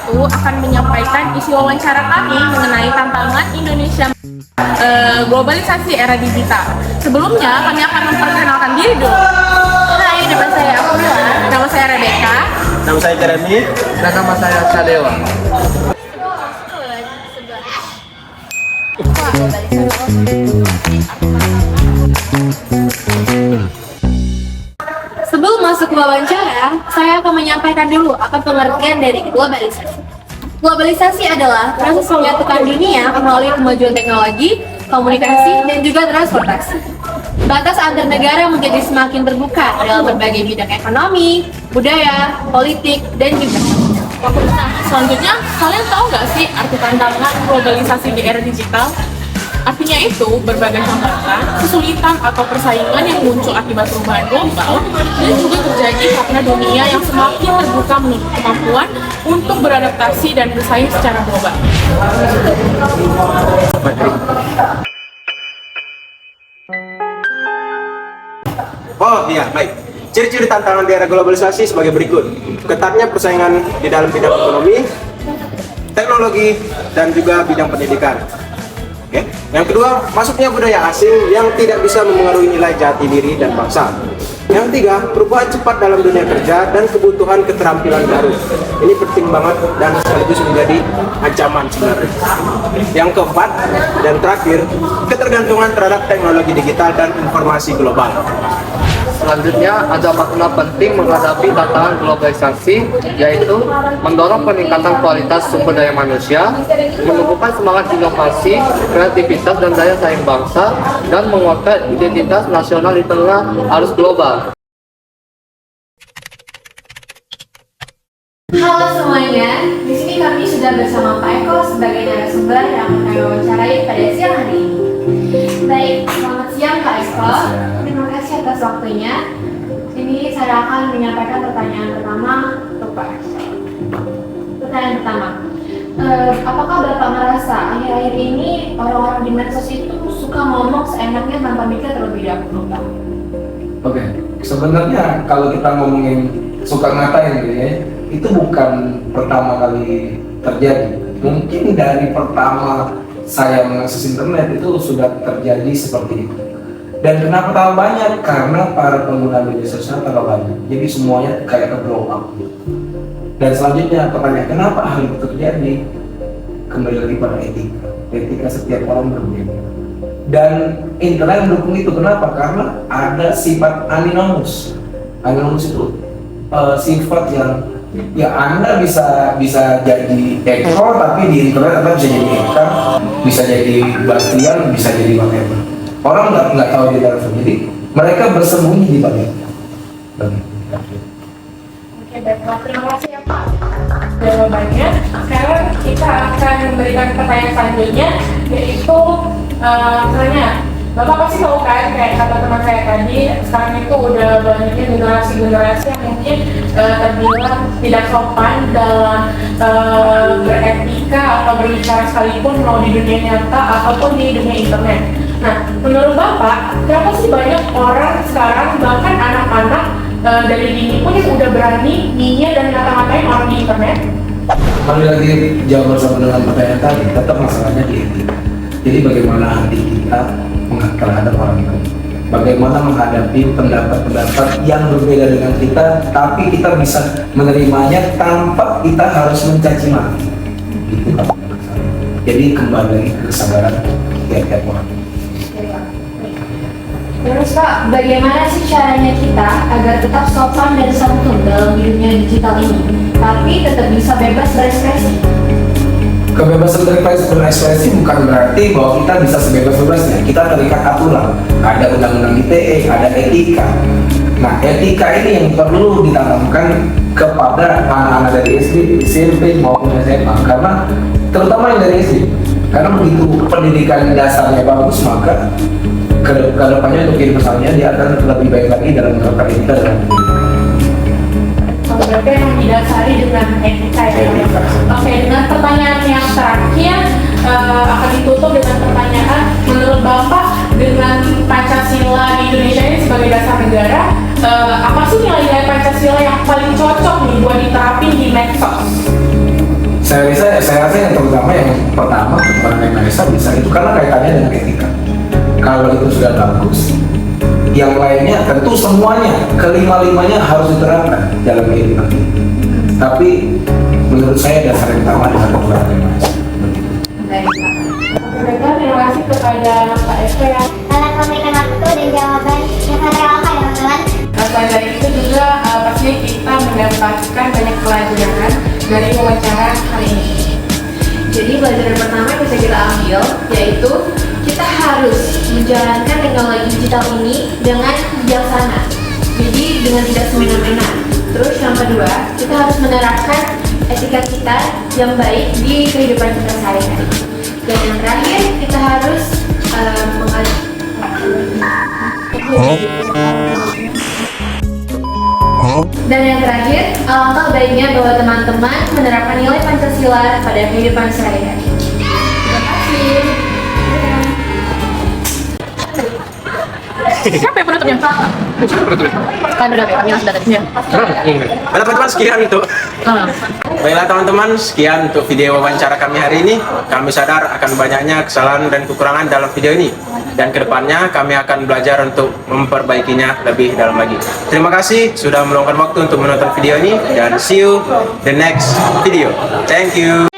1 akan menyampaikan isi wawancara kami mengenai tantangan Indonesia globalisasi era digital. Sebelumnya, kami akan memperkenalkan diri dulu. Hai, nama saya Aquila, nama saya Rebecca, Nama saya Jeremy. Dan nama saya Sadewa. Sebelum masuk ke wawancara, saya akan menyampaikan dulu apa pengertian dari globalisasi. Globalisasi adalah proses menyatukan dunia melalui kemajuan teknologi, komunikasi, dan juga transportasi. Batas antar negara menjadi semakin terbuka dalam berbagai bidang ekonomi, budaya, politik, dan juga Nah, selanjutnya, kalian tahu nggak sih arti tantangan globalisasi di era digital? Artinya itu, berbagai hambatan, kesulitan atau persaingan yang muncul akibat perubahan global dan juga terjadi karena dunia yang semakin terbuka menuntut kemampuan untuk beradaptasi dan bersaing secara global. Oh iya, baik. Ciri-ciri tantangan di era globalisasi sebagai berikut. Ketatnya persaingan di dalam bidang ekonomi, teknologi, dan juga bidang pendidikan. Oke. Yang kedua, masuknya budaya asing yang tidak bisa memengaruhi nilai jati diri dan bangsa. Yang ketiga, perubahan cepat dalam dunia kerja dan kebutuhan keterampilan baru. Ini penting banget dan sekaligus menjadi ancaman sebenarnya. Yang keempat dan terakhir, ketergantungan terhadap teknologi digital dan informasi global. Selanjutnya ada makna penting menghadapi tantangan globalisasi, yaitu mendorong peningkatan kualitas sumber daya manusia, menumbuhkan semangat inovasi, kreativitas dan daya saing bangsa, dan menguatkan identitas nasional di tengah arus global. Halo semuanya, di sini kami sudah bersama Pak Eko sebagai narasumber yang akan kami wawancarai pada siang hari ini. Baik, selamat siang Pak Eko. Terima kasih atas waktunya. Ini saya akan menyampaikan pertanyaan pertama untuk Pak Eko. Pertanyaan pertama, apakah Bapak merasa akhir-akhir ini orang-orang di medsos itu suka ngomong seenaknya tanpa mikir terlebih dahulu, Pak? Oke, sebenarnya kalau kita ngomongin suka ngatain gitu ya, itu bukan pertama kali terjadi. Mungkin dari pertama saya mengakses internet itu sudah terjadi seperti itu. Dan kenapa tambah banyak? Karena para pengguna media sosial tambah banyak. Jadi semuanya kayak ke-blow up. Dan selanjutnya pertanyaan, kenapa hal itu terjadi? Kembali lagi pada etika. Etika setiap orang berbeda. Dan internet mendukung itu. Kenapa? Karena ada sifat anonymous. Anonymous itu sifat yang ya Anda bisa jadi ekor, tapi di internet Anda bisa jadi ekor, bisa jadi Bastian, bisa jadi whatever. Orang nggak tahu di dalam, jadi mereka bersembunyi di balik. Oke, baiklah. Terima kasih ya Pak jawabannya. Sekarang kita akan memberikan pertanyaan selanjutnya, yaitu pertanyaan. Bapak pasti tahu kan, kayak kata teman saya tadi, sekarang itu udah banyaknya generasi-generasi yang mungkin terbilang tidak sopan dalam beretika atau berbicara sekalipun mau di dunia nyata ataupun di dunia internet. Nah, menurut Bapak, kenapa sih banyak orang sekarang, bahkan anak-anak dari dini pun yang udah berani nyinyir dan ngata-ngatain orang di internet? Kembali lagi jawab bersama dengan pertanyaan tadi, tetap masalahnya di etika. Jadi bagaimana hati kita terhadap orang itu, bagaimana menghadapi pendapat-pendapat yang berbeda dengan kita, tapi kita bisa menerimanya tanpa kita harus mencaci maki. Itu kan. Jadi kembali lagi ke kesadaran tiap-tiap orang. Terus Pak, bagaimana sih caranya kita agar tetap sopan dan santun dalam dunia digital ini, tapi tetap bisa bebas berekspresi? Kebebasan berekspresi bukan berarti bahwa kita bisa sebebas-bebasnya. Kita terikat aturan, ada undang-undang ITE, ada etika. Nah, etika ini yang perlu ditanamkan kepada anak-anak dari SD, SMP maupun SMA, karena terutama yang dari SD. Karena begitu pendidikan dasarnya bagus, maka kedepannya untuk kehidupannya dia akan lebih baik lagi dalam menerapkan etika dan pendidikan. Berarti yang didasari dengan etika ya. Oke, dengan pertanyaan yang terakhir akan ditutup dengan pertanyaan, menurut Bapak dengan Pancasila di Indonesia ini sebagai dasar negara, apa sih nilai-nilai Pancasila yang paling cocok nih buat diterapin di medsos? saya rasa yang terutama yang pertama kekurangan Indonesia bisa itu karena kaitannya dengan etika. Kalau itu sudah bagus, yang lainnya tentu semuanya kelima-limanya harus diterapkan dalam kehidupan kita. Tapi menurut saya dasar yang utama adalah kekurangan Indonesia. Baik, Pak. Baiklah, terima kasih kepada Pak Eko ya. Telah memberikan waktu dan jawaban yang sangat relevan ya teman-teman. Selain dari itu juga pastinya kita mendapatkan banyak pelajaran dari wawancara hari ini. Jadi pelajaran pertama yang bisa kita ambil yaitu kita harus menjalankan teknologi digital ini dengan bijaksana. Jadi dengan tidak semena-mena. Terus yang kedua, kita harus menerapkan etika kita yang baik di kehidupan kita sehari-hari. Dan yang terakhir, kita harus Dan yang terakhir, alangkah baiknya bahwa teman-teman menerapkan nilai Pancasila pada kehidupan sehari-hari. Terima kasih. Siapa yang penutupnya? Kan udah kami sudah tadi ya. Baiklah teman-teman, sekian untuk Baiklah teman-teman, sekian untuk video wawancara kami hari ini. Kami sadar akan banyaknya kesalahan dan kekurangan dalam video ini. Dan kedepannya kami akan belajar untuk memperbaikinya lebih dalam lagi. Terima kasih sudah meluangkan waktu untuk menonton video ini. Dan see you the next video. Thank you.